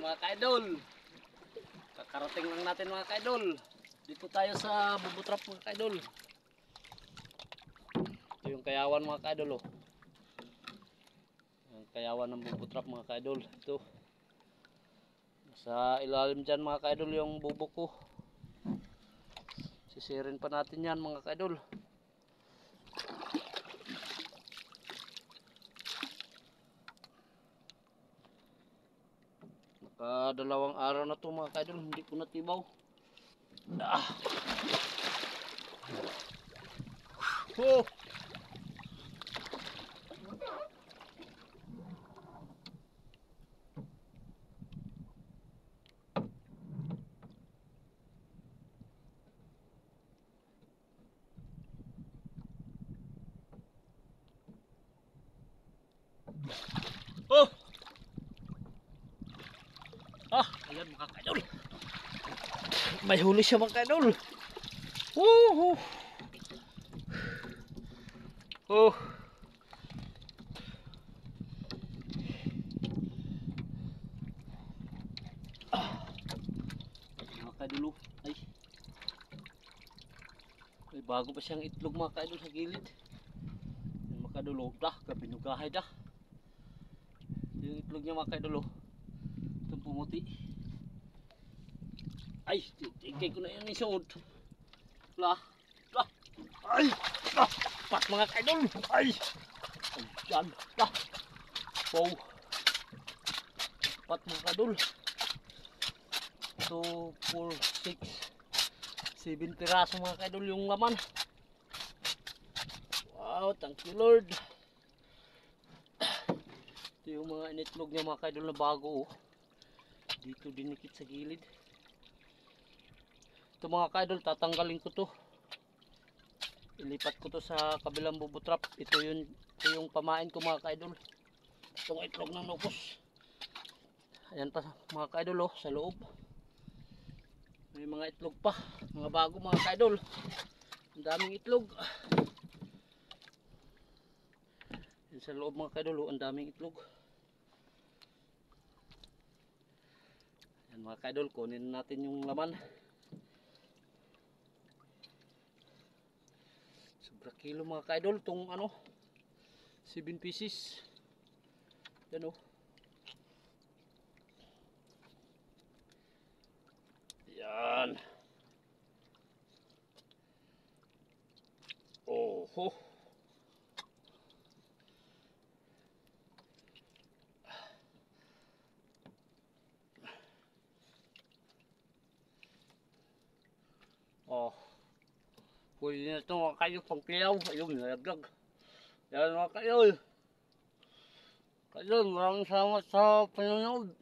mga kaidol. Kakarating lang natin mga kaidol. Dito tayo sa bubutrap mga kaidol. Ito yung kayawan mga kaidol oh. Yung kayawan ng bubutrap mga kaidol. Ito. Sa ilalim dyan mga kaidol yung bubok ko. Sisirin pa natin yan mga kaidol. Dalawang araw na to mga kaidol, hindi ko natibaw. Oh! Oh! Ayan mga kaidol. May huli siya mga kaidol. Oh! Oh! Mga kaidol. Ay. May bago pa siyang itlog mga kaidol sa gilid. Yung mga kaidol. Kabinugahay dah. Yung itlog niya mga kaidol. Itong pumuti. Ay, tigay ko na yan isuod. Ay, pat mga kaidol. Ay, ayan, wow. Pat mga kaidol. 2, 4, 6, 7 piraso mga kaidol yung laman. Wow, thank you Lord. Ito yung mga initlog niya mga kaidol na bago oh. Dito dinikit sa gilid. Ito mga kaidol, tatanggalin ko to. Ilipat ko to sa kabilang bubutrap. Ito yung pamain ko mga kaidol. Itong itlog ng nukos. Ayan pa mga kaidol oh, sa loob. May mga itlog pa. Mga bago mga kaidol. Ang daming itlog. Ayan sa loob mga kaidol oh, ang daming itlog. Ayan mga kaidol, kunin natin yung laman. Sobra kilo mga kaidol tong 7 pieces. Yan oh. Yan. Oh ho. Oh. Pwede na ito mga kaidol pang pilaw. Ayun, nalaglag. Yan mga kaidol. Kaidol, maraming salamat sa panonood.